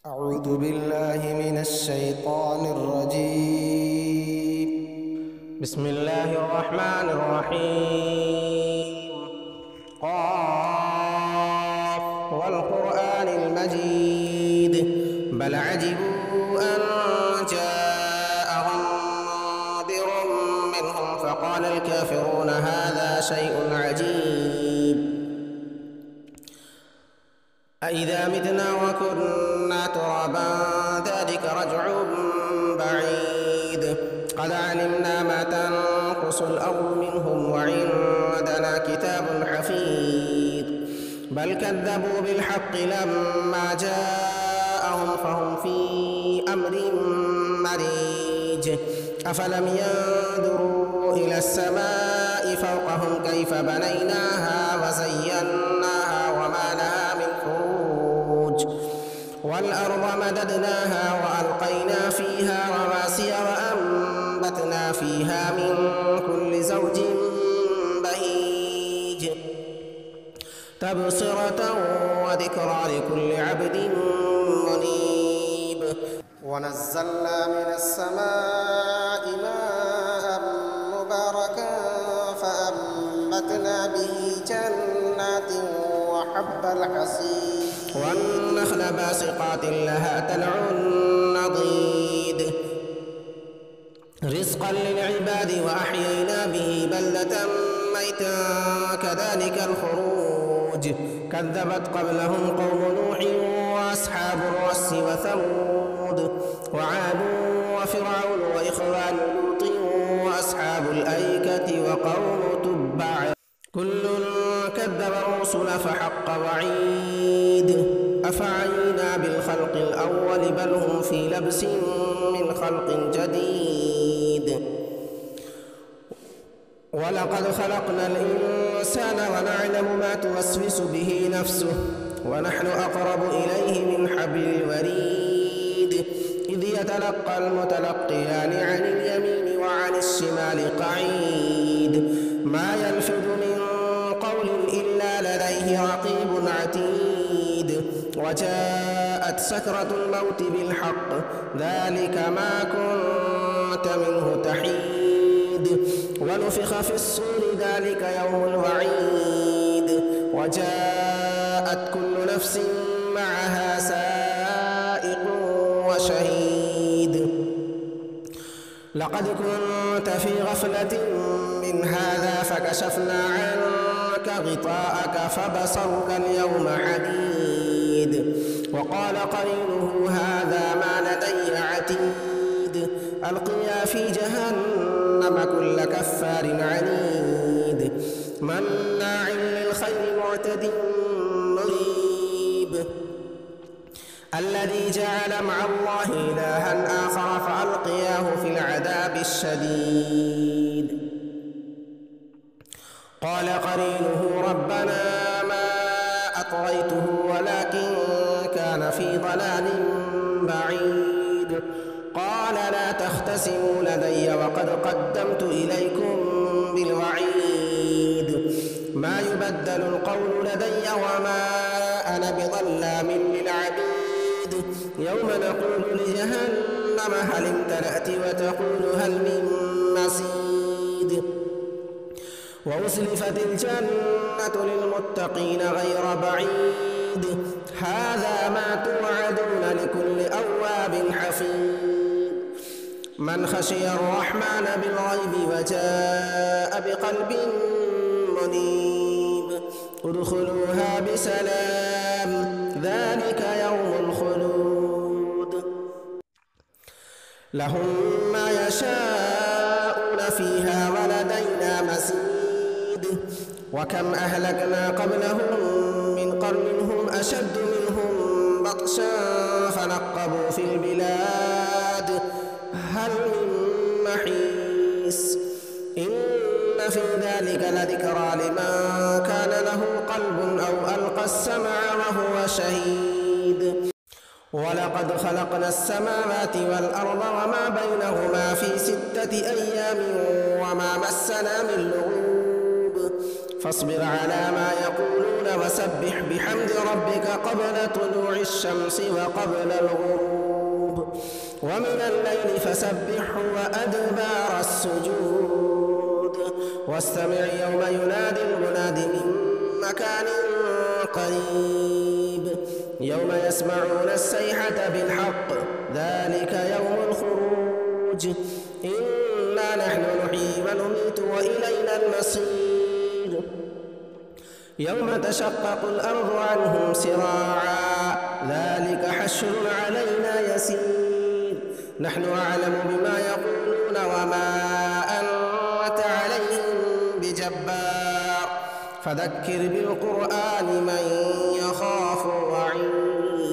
أعوذ بالله من الشيطان الرجيم. بسم الله الرحمن الرحيم. قاف والقرآن المجيد بل عجبوا أن جاءهم منذر منهم فقال الكافرون هذا شيء عجيب أإذا متنا وكنا ترابا ذلك رجع بعيد قد علمنا ما تنقص الأرض منهم وعندنا كتاب حفيظ بل كذبوا بالحق لما جاءهم فهم في أمر مريج أفلم ينظروا إلى السماء فوقهم كيف بنيناها وزيناها وما لها من فروج والأرض مددناها وألقينا فيها رواسي وأنبتنا فيها من كل زوج بهيج تبصرة وذكرى لكل عبد منيب ونزلنا من السماء ماء مباركا فأنبتنا به جنات وحب الحصيد والنخل باسقات لها تلع نضيد رزقا للعباد وأحيينا به بلدة ميتا كذلك الخروج كذبت قبلهم قوم نوح وأصحاب الرس وثمود وعاد وفرعون وإخوان لوط وأصحاب الأيكة وقوم تبع كل كذب الرسل فحق وعيد أفعينا بالخلق الأول بل هم في لبس من خلق جديد ولقد خلقنا الإنسان ونعلم ما توسوس به نفسه ونحن أقرب إليه من حبل الوريد إذ يتلقى المتلقيان عن اليمين وعن الشمال قعيد ما يلفظ من قول إلا لديه رقيب عتيد وجاءت سكرة الموت بالحق ذلك ما كنت منه تحيد ونفخ في الصور ذلك يوم الوعيد وجاءت كل نفس معها سائق وشهيد لقد كنت في غفلة من هذا فكشفنا عنك غطاءك فبصرك اليوم حديد وقال قرينه هذا ما لدي عتيد ألقيا في جهنم كل كفار عنيد مناع للخير معتد مريب الذي جعل مع الله إلها آخر فألقياه في العذاب الشديد قال قرينه ربنا ما أطغيته ولكن كان في ضلال بعيد قال لا تختصموا لدي وقد قدمت إليكم بالوعيد ما يبدل القول لدي وما أنا بظلام للعبيد يوم نقول لجهنم هل امتلأت وتقول هل من مزيد وأزلفت الجنة للمتقين غير بعيد هذا ما توعدون لكل أواب حفيظ من خشي الرحمن بالغيب وجاء بقلب منيب ادخلوها بسلام ذلك يوم الخلود لهم ما يشاءون فيها ولدينا مزيد وكم أهلكنا قبلهم من قرن هم أشد منهم بطشا فنقبوا في البلاد هل من محيص إن في ذلك لذكرى لمن كان له قلب أو ألقى السمع وهو شهيد ولقد خلقنا السماوات والأرض وما بينهما في 6 أيام وما مسنا من لغوب فاصبر على ما يقولون فسبح بحمد ربك قبل طلوع الشمس وقبل الغروب ومن الليل فسبحه وأدبار السجود واستمع يوم ينادي المناد من مكان قريب يوم يسمعون الصيحة بالحق ذلك يوم الخروج إنا نحن نحيي ونميت وإلينا المصير يوم تشقق الأرض عنهم سراعا ذلك حشر علينا يسير نحن أعلم بما يقولون وما أنت عليهم بجبار فذكر بالقرآن من يخاف وعيد.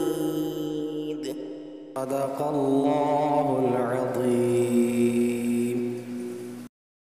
صدق الله العظيم.